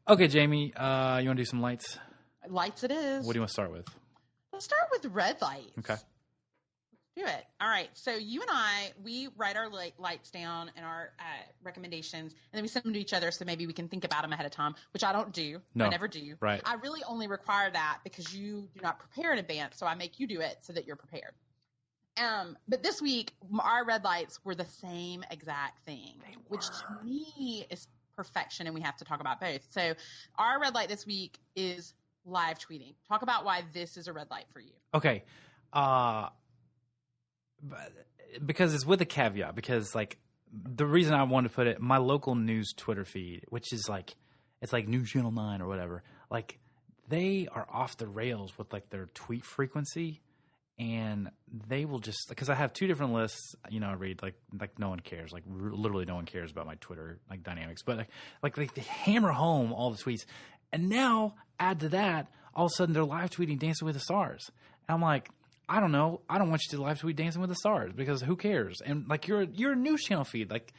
Okay, Jamie, you want to do some lights? Lights it is. What do you want to start with? Let's start with red lights. Okay. Do it. All right. So you and I, we write our lights down and our recommendations, and then we send them to each other so maybe we can think about them ahead of time, which I don't do. No. I never do. Right. I really only require that because you do not prepare in advance, so I make you do it so that you're prepared. But this week, our red lights were the same exact thing, which to me is perfection, and we have to talk about both. So our red light this week is live tweeting. Talk about why this is a red light for you. Okay. Because it's with a caveat, because like the reason I wanted to put it, my local news Twitter feed, which is like, it's like News Channel 9 or whatever, like they are off the rails with like their tweet frequency, and they will just, because I have two different lists, you know, I read like no one cares, like literally no one cares about my Twitter like dynamics, but like they hammer home all the tweets, and now add to that, all of a sudden they're live tweeting Dancing with the Stars, and I'm like, I don't know. I don't want you to live tweet Dancing with the Stars because who cares? And like you're a news channel feed. Like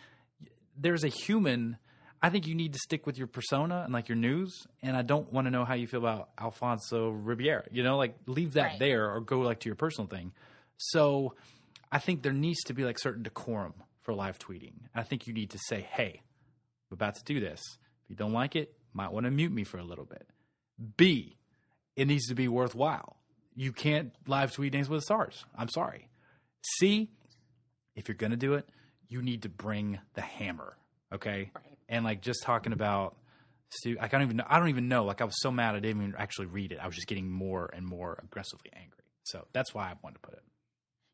there's a human. I think you need to stick with your persona and like your news. And I don't want to know how you feel about Alfonso Ribeiro. You know, like leave that there or go like to your personal thing. So I think there needs to be like certain decorum for live tweeting. I think you need to say, hey, I'm about to do this. If you don't like it, might want to mute me for a little bit. B, it needs to be worthwhile. You can't live tweet Dancing with the Stars. I'm sorry. C, if you're going to do it, you need to bring the hammer, okay? Right. And like just talking about I don't even know. Like I was so mad I didn't even actually read it. I was just getting more and more aggressively angry. So that's why I wanted to put it.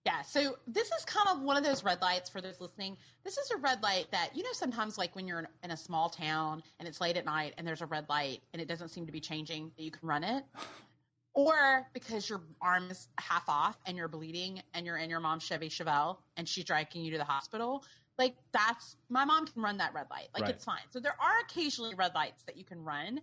Yeah, so this is kind of one of those red lights for those listening. This is a red light that, you know, sometimes like when you're in a small town and it's late at night and there's a red light and it doesn't seem to be changing, that you can run it. Or because your arm is half off and you're bleeding and you're in your mom's Chevy Chevelle and she's dragging you to the hospital. Like my mom can run that red light. Like It's fine. So there are occasionally red lights that you can run.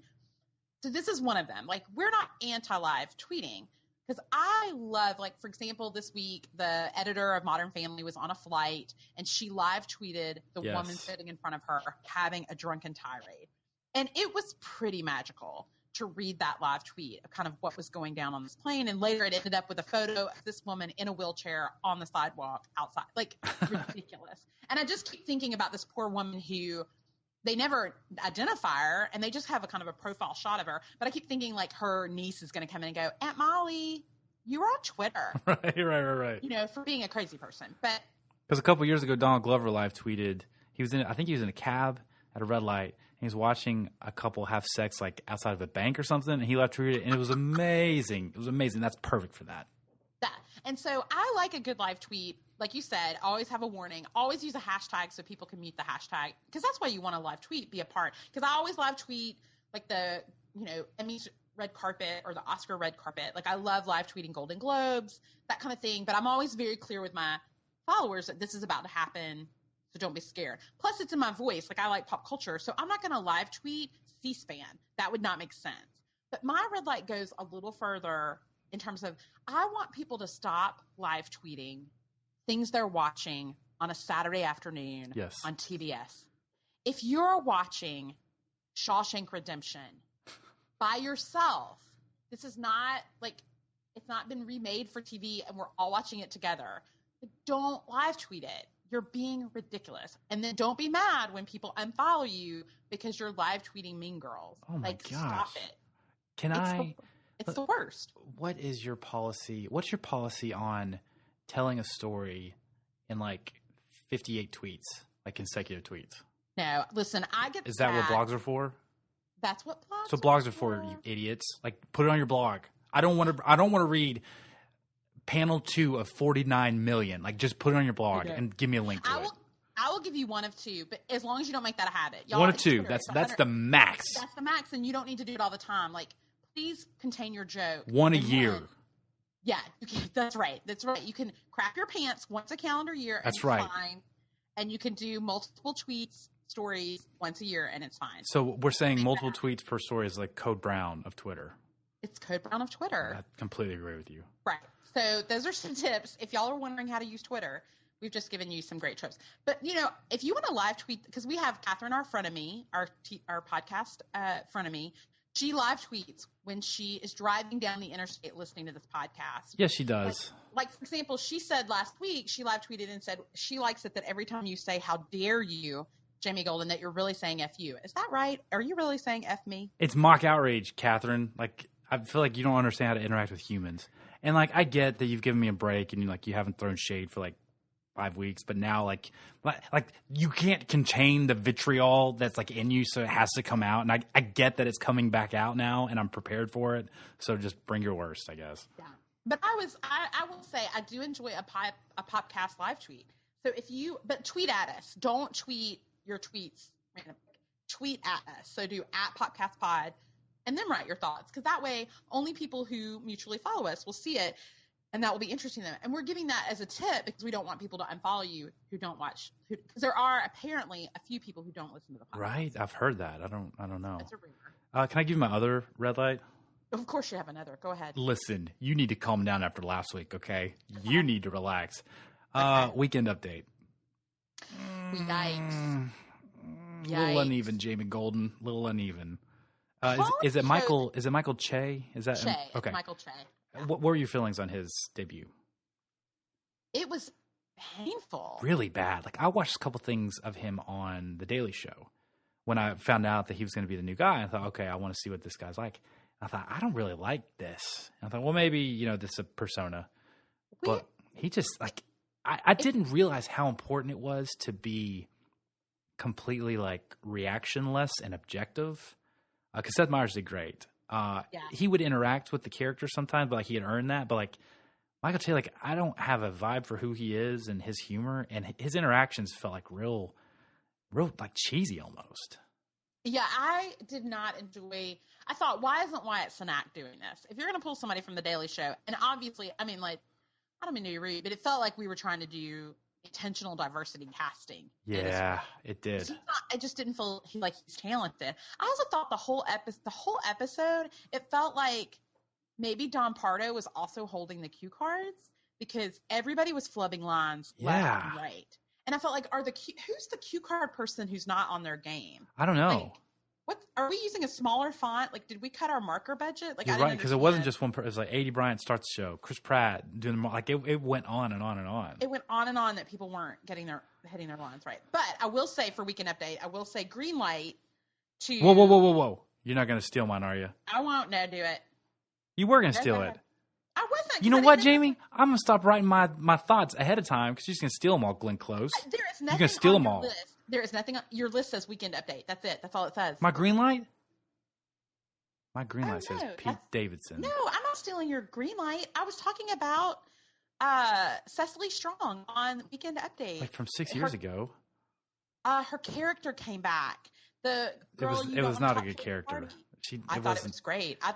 So this is one of them. Like we're not anti-live tweeting because I love, like, for example, this week, the editor of Modern Family was on a flight and she live tweeted the woman sitting in front of her having a drunken tirade. And it was pretty magical to read that live tweet of kind of what was going down on this plane. And later it ended up with a photo of this woman in a wheelchair on the sidewalk outside. Like, ridiculous. And I just keep thinking about this poor woman who they never identify her and they just have a kind of a profile shot of her. But I keep thinking like her niece is going to come in and go, Aunt Molly, you were on Twitter. Right. You know, for being a crazy person. But because a couple years ago, Donald Glover live tweeted, I think he was in a cab at a red light. He was watching a couple have sex like outside of a bank or something, and he live tweeted it, and it was amazing. It was amazing. That's perfect for that. And so I like a good live tweet. Like you said, always have a warning. Always use a hashtag so people can mute the hashtag. Because that's why you want a live tweet, be a part. Because I always live tweet like the, you know, Emmys red carpet or the Oscar red carpet. Like I love live tweeting Golden Globes, that kind of thing. But I'm always very clear with my followers that this is about to happen. So don't be scared. Plus, it's in my voice. Like I like pop culture. So I'm not going to live tweet C-SPAN. That would not make sense. But my red light goes a little further in terms of I want people to stop live tweeting things they're watching on a Saturday afternoon on TBS. If you're watching Shawshank Redemption by yourself, this is not like it's not been remade for TV and we're all watching it together. Don't live tweet it. You're being ridiculous. And then don't be mad when people unfollow you because you're live tweeting Mean Girls. Oh my gosh. Stop it. It's the worst. What is your policy? What's your policy on telling a story in like 58 tweets, like consecutive tweets? No, listen, I get Is that what blogs are for? That's what blogs So blogs are for, you idiots. Like put it on your blog. I don't want to read panel 2 of 49 million. Like just put it on your blog and give me a link to it. I will give you one of two, but as long as you don't make that a habit. One of two. That's the max. That's the max, and you don't need to do it all the time. Like, please contain your joke. One a year. Yeah, that's right. That's right. You can crap your pants once a calendar year. And that's right. Fine. And you can do multiple tweets, stories once a year, and it's fine. So we're saying multiple tweets per story is like Code Brown of Twitter. It's Code Brown of Twitter. I completely agree with you. Right. So those are some tips. If y'all are wondering how to use Twitter, We've just given you some great trips. But, if you want to live tweet, because we have Catherine, our frenemy, our podcast frenemy, she live tweets when she is driving down the interstate listening to this podcast. Yes, she does. Like, for example, she said last week, she live tweeted and said she likes it that every time you say, how dare you, Jamie Golden, that you're really saying F you. Is that right? Are you really saying F me? It's mock outrage, Catherine. Like, I feel like you don't understand how to interact with humans. And, like, I get that you've given me a break and, you haven't thrown shade for, 5 weeks, but now like you can't contain the vitriol that's in you, so it has to come out. And I get that it's coming back out now, and I'm prepared for it. So just bring your worst, I guess. Yeah, but I will say I do enjoy a Popcast live tweet. So but tweet at us. Don't tweet your tweets randomly. Tweet at us. So do @PopcastPod, and then write your thoughts, because that way only people who mutually follow us will see it. And that will be interesting to them. And we're giving that as a tip because we don't want people to unfollow you who don't watch. Because there are apparently a few people who don't listen to the podcast. Right, I've heard that. I don't know. That's a rumor. Can I give you my other red light? Of course you have another. Go ahead. Listen, you need to calm down after last week, okay? You need to relax. Weekend update. Yikes. Little uneven, Jamie Golden. Little uneven. Is it Michael? Is it Michael Che? Is that Che? Okay. Michael Che. Yeah. What were your feelings on his debut? It was painful. Really bad. I watched a couple things of him on The Daily Show when I found out that he was going to be the new guy. I thought, okay, I want to see what this guy's like. And I thought, I don't really like this. And I thought, well, maybe, this is a persona. But he just, I didn't realize how important it was to be completely, reactionless and objective. Because Seth Meyers did great. He would interact with the character sometimes, but he had earned that. But Michael Che, I don't have a vibe for who he is and his humor, and his interactions felt real cheesy almost. Yeah, I did not enjoy. I thought, why isn't Wyatt Cenac doing this? If you're going to pull somebody from The Daily Show, and obviously, I don't mean to be rude, but it felt like we were trying to do intentional diversity casting. Yeah, it did. I just didn't feel like he's talented. I also thought the whole episode, it felt like maybe Don Pardo was also holding the cue cards, because everybody was flubbing lines left and right. And I felt like, who's the cue card person who's not on their game? I don't know. What are we using a smaller font? Did we cut our marker budget? You're right, because it wasn't just one person. It was A.D. Bryant starts the show, Chris Pratt doing it went on and on and on. It went on and on that people weren't hitting their lines right. But I will say, for Weekend Update, I will say green light to. Whoa! You're not going to steal mine, are you? I won't. No, do it. You were going to steal it. I wasn't. You know what, Jamie? I'm going to stop writing my thoughts ahead of time, because you're just going to steal them all, Glenn Close. There is nothing. You're going to steal them all. List. There is nothing on your list. Says Weekend Update. That's it. That's all it says. My green light. My green light says Pete Davidson. No, I'm not stealing your green light. I was talking about Cecily Strong on Weekend Update. From 6 years ago. Her character came back. The girl it was not a good character. I thought it was great. I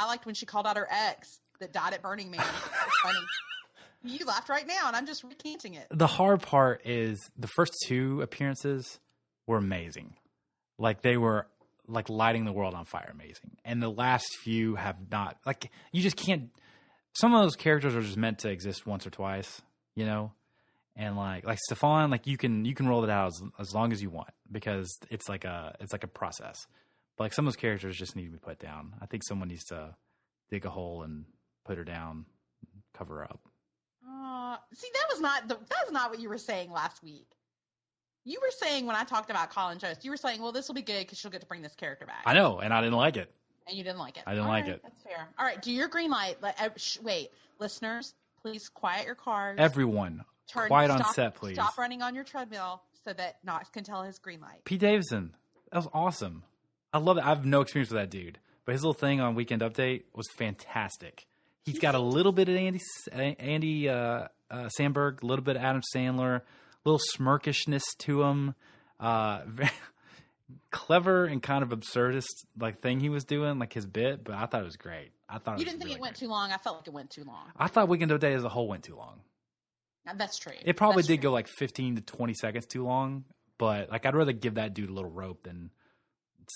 liked when she called out her ex that died at Burning Man. It was funny. You laughed right now, and I'm just recanting it. The hard part is the first 2 appearances were amazing. They were lighting the world on fire, amazing. And the last few have not. You just can't. Some of those characters are just meant to exist once or twice, And Stefan, you can roll it out as long as you want, because it's like a process. But some of those characters just need to be put down. I think someone needs to dig a hole and put her down, cover her up. See, that was not what you were saying last week. You were saying, when I talked about Colin Jost, you were saying, well, this will be good because she'll get to bring this character back. I know, and I didn't like it. And you didn't like it. I didn't like it. That's fair. All right, do your green light. Wait, listeners, please quiet your cars. Everyone, quiet on set, please. Stop running on your treadmill so that Knox can tell his green light. Pete Davidson, that was awesome. I love it. I have no experience with that dude, but his little thing on Weekend Update was fantastic. He's got a little bit of Andy Samberg, a little bit of Adam Sandler, a little smirkishness to him. Very clever and kind of absurdist thing he was doing, his bit, but I thought it was great. You didn't think it went too long? I felt like it went too long. I thought Weekend Update as a whole went too long. That's true. It probably did go 15 to 20 seconds too long, but I'd rather give that dude a little rope than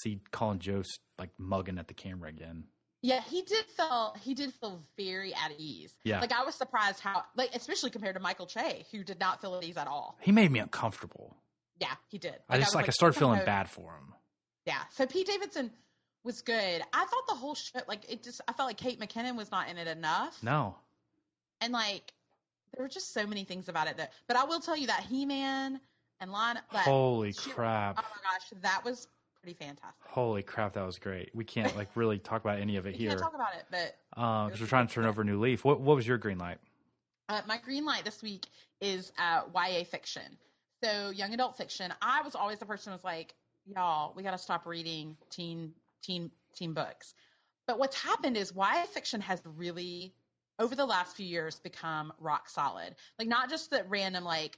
see Colin Jost mugging at the camera again. Yeah, he did feel very at ease. Yeah. Like I was surprised how, like, especially compared to Michael Che, who did not feel at ease at all. He made me uncomfortable. Yeah, he did. I was I started oh, feeling no. bad for him. Yeah. So Pete Davidson was good. I thought the whole show, like, I felt like Kate McKinnon was not in it enough. No. And like, there were just so many things about it but I will tell you that He-Man and Lana. Holy crap. Oh my gosh, that was pretty fantastic. Holy crap, that was great. We can't like really talk about any of it here. We can't talk about it, but because we're trying to turn over a new leaf. What was your green light? My green light this week is YA fiction. So young adult fiction. I was always the person who was like, y'all, we got to stop reading teen books. But what's happened is YA fiction has really, over the last few years, become rock solid. Like, not just that random, like,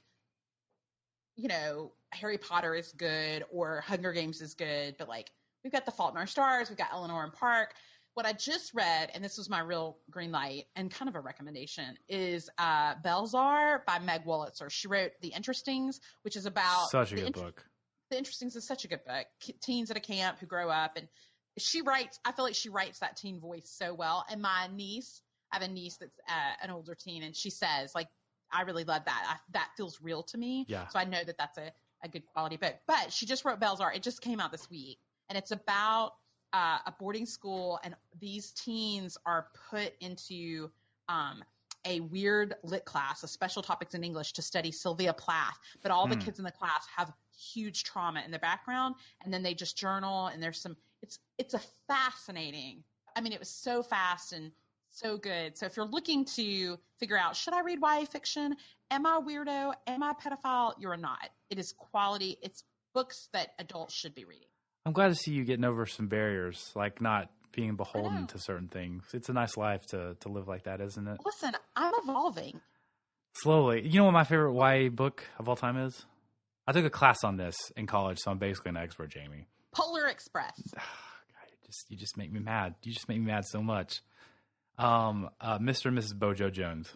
you know, Harry Potter is good or Hunger Games is good, but like, we've got The Fault in Our Stars, we've got Eleanor and Park. What I just read, and this was my real green light and kind of a recommendation, is Belzar by Meg Wolitzer. She wrote The Interestings, which is about such a good book. The Interestings is such a good book. Teens at a camp who grow up, and she writes. I feel like she writes that teen voice so well. And my niece, I have a niece that's an older teen, and she says, like, I really love that. That feels real to me. Yeah. So I know that that's a good quality book. But she just wrote Belzar. It just came out this week, and it's about a boarding school, and these teens are put into a weird lit class, a special topics in English to study Sylvia Plath. But all the kids in the class have huge trauma in the background, and then they just journal. And there's some. It's a fascinating. I mean, it was so fast and so good. So if you're looking to figure out, should I read YA fiction? Am I a weirdo? Am I a pedophile? You're not. It is quality. It's books that adults should be reading. I'm glad to see you getting over some barriers, like not being beholden to certain things. It's a nice life to live like that, isn't it? Listen, I'm evolving. Slowly. You know what my favorite YA book of all time is? I took a class on this in college, so I'm basically an expert, Jamie. Polar Express. You just make me mad. You just make me mad so much. Mr. and Mrs. Bojo Jones.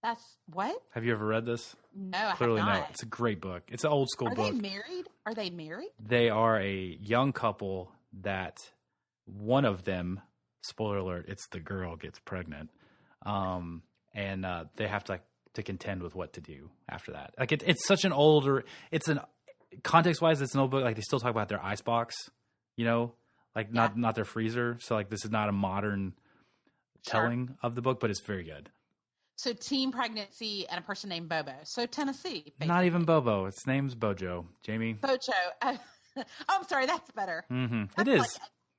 That's what? Have you ever read this? No, Clearly I have not. no. It's a great book. It's an old school book. Are they married? Are they married? They are a young couple that one of them, spoiler alert, it's the girl, gets pregnant. And they have to contend with what to do after that. Like it's such an older, context wise, it's an old book. Like they still talk about their icebox, you know, like not their freezer. So like this is not a modern telling of the book, but it's very good. So teen pregnancy and a person named Bobo. So Tennessee. Basically. Not even Bobo. Its name's Bojo. Jamie. Bojo. Oh, I'm sorry. That's better. Mm-hmm. It is.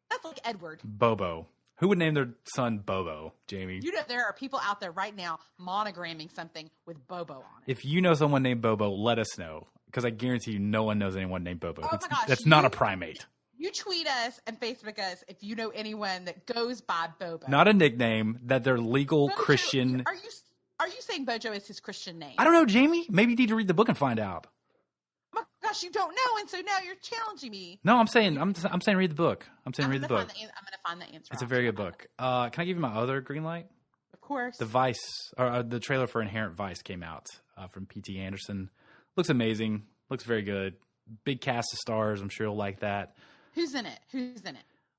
That's like Edward. Bobo. Who would name their son Bobo, Jamie? You know, there are people out there right now monogramming something with Bobo on it. If you know someone named Bobo, let us know. Because I guarantee you no one knows anyone named Bobo. Oh my gosh. That's not a primate. You tweet us and Facebook us if you know anyone that goes by Bobo. Not a nickname, that they're legal Bojo, Christian. Are you saying Bojo is his Christian name? I don't know, Jamie. Maybe you need to read the book and find out. Oh my gosh, you don't know, and so now you're challenging me. No, I'm saying read the book. I'm saying read the book. I'm going to find the answer. It's a very good book. Can I give you my other green light? Of course. The trailer for Inherent Vice came out from P.T. Anderson. Looks amazing. Looks very good. Big cast of stars. I'm sure you'll like that. Who's in it?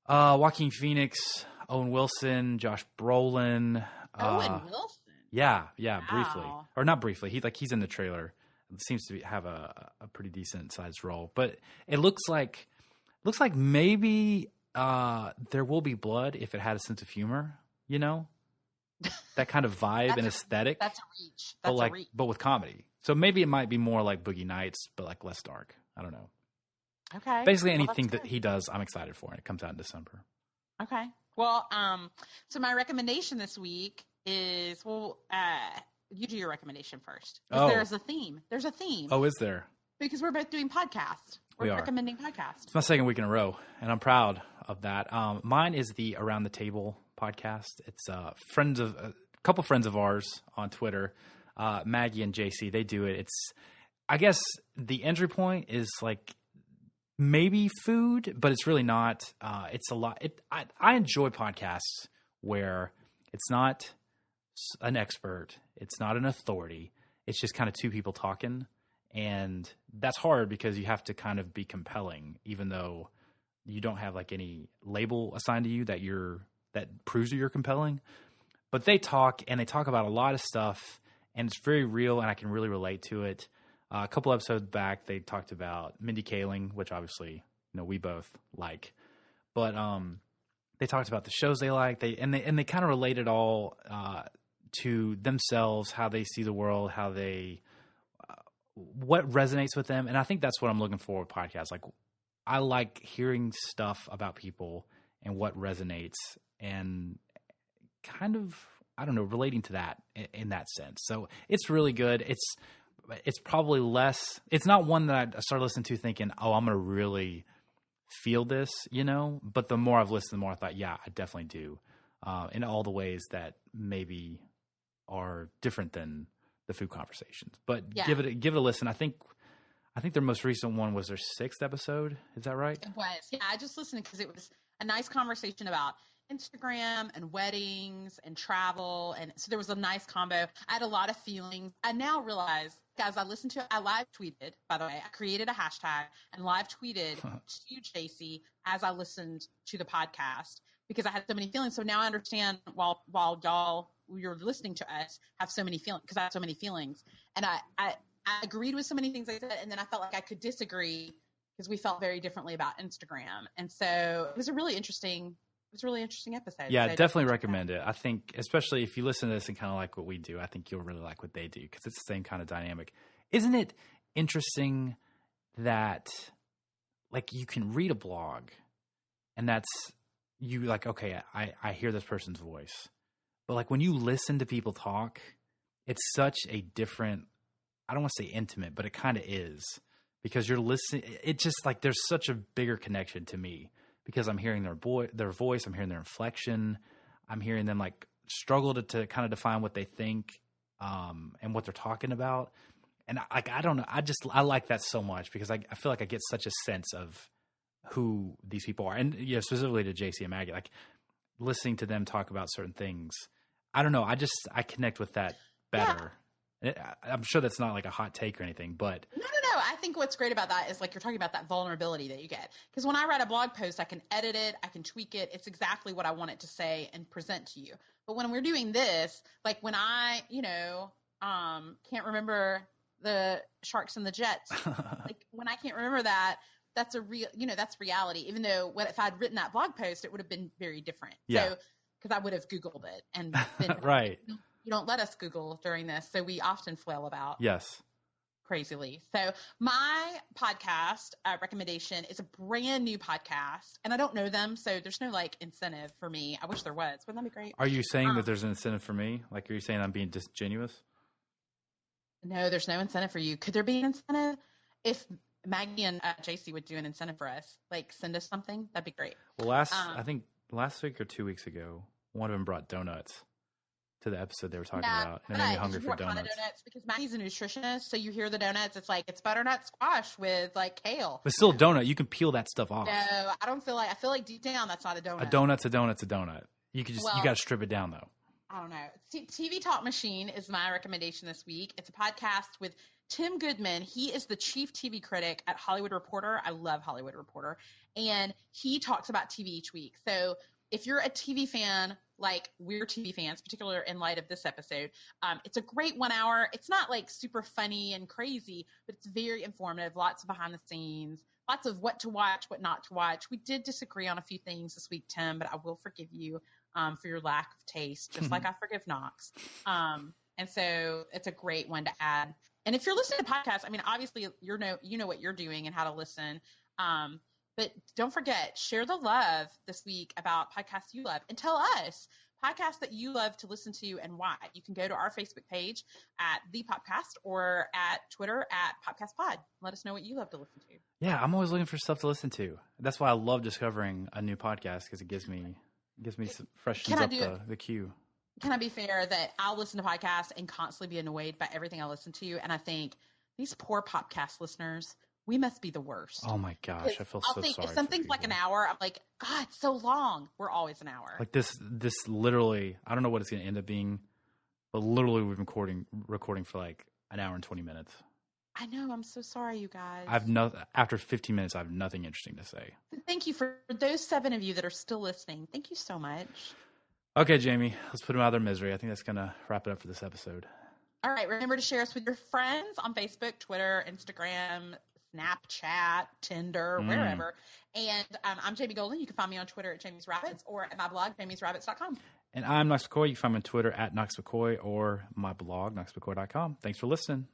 Joaquin Phoenix, Owen Wilson, Josh Brolin. Owen Wilson? Yeah, Wow. briefly. Or not briefly. He's in the trailer. It seems to have a pretty decent sized role. But it looks like maybe there will be blood if it had a sense of humor, you know? That kind of vibe and aesthetic. That's a reach. But with comedy. So maybe it might be more like Boogie Nights, but like less dark. I don't know. Okay. Basically anything that he does, I'm excited for, and it comes out in December. Okay. Well, so my recommendation this week is, you do your recommendation first. There's a theme. There's a theme. Oh, is there? Because we're both doing podcasts. We're recommending podcasts. It's my second week in a row, and I'm proud of that. Mine is the Around the Table podcast. It's a couple friends of ours on Twitter, Maggie and JC. They do it. I guess the entry point is like maybe food, but it's really not. It's a lot. I enjoy podcasts where it's not an expert, it's not an authority. It's just kind of two people talking, and that's hard because you have to kind of be compelling, even though you don't have like any label assigned to you that proves that you're compelling. But they talk about a lot of stuff, and it's very real, and I can really relate to it. A couple episodes back, they talked about Mindy Kaling, which obviously we both like. But they talked about the shows they like. They kind of related all to themselves, how they see the world, how they what resonates with them. And I think that's what I'm looking for with podcasts. Like, I like hearing stuff about people and what resonates, and kind of, I don't know, relating to that in that sense. So it's really good. It's probably less. It's not one that I started listening to thinking, oh, I'm going to really feel this, But the more I've listened, the more I thought, yeah, I definitely do, in all the ways that maybe are different than the food conversations. But give it a listen. I think their most recent one was their 6th episode. Is that right? It was. Yeah, I just listened because it was a nice conversation about Instagram and weddings and travel. And so there was a nice combo. I had a lot of feelings. I now realize, as I listened to it, I live tweeted, by the way. I created a hashtag and live tweeted to JC as I listened to the podcast because I had so many feelings. So now I understand while you're listening to us, have so many feelings, because I have so many feelings. And I agreed with so many things I said, and then I felt like I could disagree because we felt very differently about Instagram. And so it was a really interesting episode. Yeah, so definitely recommend it. I think, especially if you listen to this and kind of like what we do, I think you'll really like what they do because it's the same kind of dynamic. Isn't it interesting that, like, you can read a blog and that's you like, okay, I hear this person's voice. But like when you listen to people talk, it's such a different, I don't want to say intimate, but it kind of is, because you're listening. It just like, there's such a bigger connection to me because I'm hearing their voice. I'm hearing their inflection. I'm hearing them like struggle to kind of define what they think, and what they're talking about. And I don't know. I like that so much because I feel like I get such a sense of who these people are. And specifically to JC and Maggie, like listening to them talk about certain things. I don't know. I connect with that better. Yeah. I'm sure that's not like a hot take or anything, but no. I think what's great about that is like you're talking about that vulnerability that you get. Because when I write a blog post, I can edit it, I can tweak it. It's exactly what I want it to say and present to you. But when we're doing this, like when I, can't remember the Sharks and the Jets, like when I can't remember that, that's a real, that's reality. Even though if I'd written that blog post, it would have been very different. Yeah. So, because I would have Googled it and been, right. You don't let us Google during this, so we often flail about. Yes. Crazily. So my podcast recommendation is a brand new podcast, and I don't know them, so there's no like incentive for me. I wish there was. Wouldn't that be great? Are you saying that there's an incentive for me? Like, are you saying I'm being disingenuous? No, there's no incentive for you. Could there be an incentive? If Maggie and JC would do an incentive for us, like send us something, that'd be great. Well, I think last week or 2 weeks ago, one of them brought donuts to the episode they were talking about, and it made me hungry for donuts. Because Maggie's a nutritionist, so you hear the donuts, it's like it's butternut squash with like kale. But still a donut, you can peel that stuff off. No, I feel like deep down that's not a donut. A donut's a donut. You could you got to strip it down though. I don't know. TV Talk Machine is my recommendation this week. It's a podcast with Tim Goodman. He is the chief TV critic at Hollywood Reporter. I love Hollywood Reporter, and he talks about TV each week. So if you're a TV fan, like we're TV fans, particularly in light of this episode, it's a great 1 hour. It's not like super funny and crazy, but it's very informative. Lots of behind the scenes, lots of what to watch, what not to watch. We did disagree on a few things this week, Tim, but I will forgive you for your lack of taste, just like I forgive Knox. And so it's a great one to add. And if you're listening to podcasts, I mean, obviously you know what you're doing and how to listen. But don't forget, share the love this week about podcasts you love, and tell us podcasts that you love to listen to and why. You can go to our Facebook page at The Popcast or at Twitter at PopcastPod. Let us know what you love to listen to. Yeah, I'm always looking for stuff to listen to. That's why I love discovering a new podcast, because it gives me some freshens up the queue. Can I be fair that I'll listen to podcasts and constantly be annoyed by everything I listen to, and I think these poor Popcast listeners, we must be the worst. Oh my gosh, I feel so sorry. If something's like an hour, I'm like, God, it's so long. We're always an hour. Like this literally, I don't know what it's going to end up being, but literally we've been recording for like an hour and 20 minutes. I know. I'm so sorry, you guys. After 15 minutes, I have nothing interesting to say. Thank you for those 7 of you that are still listening. Thank you so much. Okay, Jamie, let's put them out of their misery. I think that's going to wrap it up for this episode. All right. Remember to share us with your friends on Facebook, Twitter, Instagram, Snapchat, Tinder, wherever. And I'm Jamie Golden. You can find me on Twitter at Jamie's Rabbits or at my blog, jamiesrabbits.com. And I'm Knox McCoy. You can find me on Twitter at Knox McCoy or my blog, knoxmccoy.com. Thanks for listening.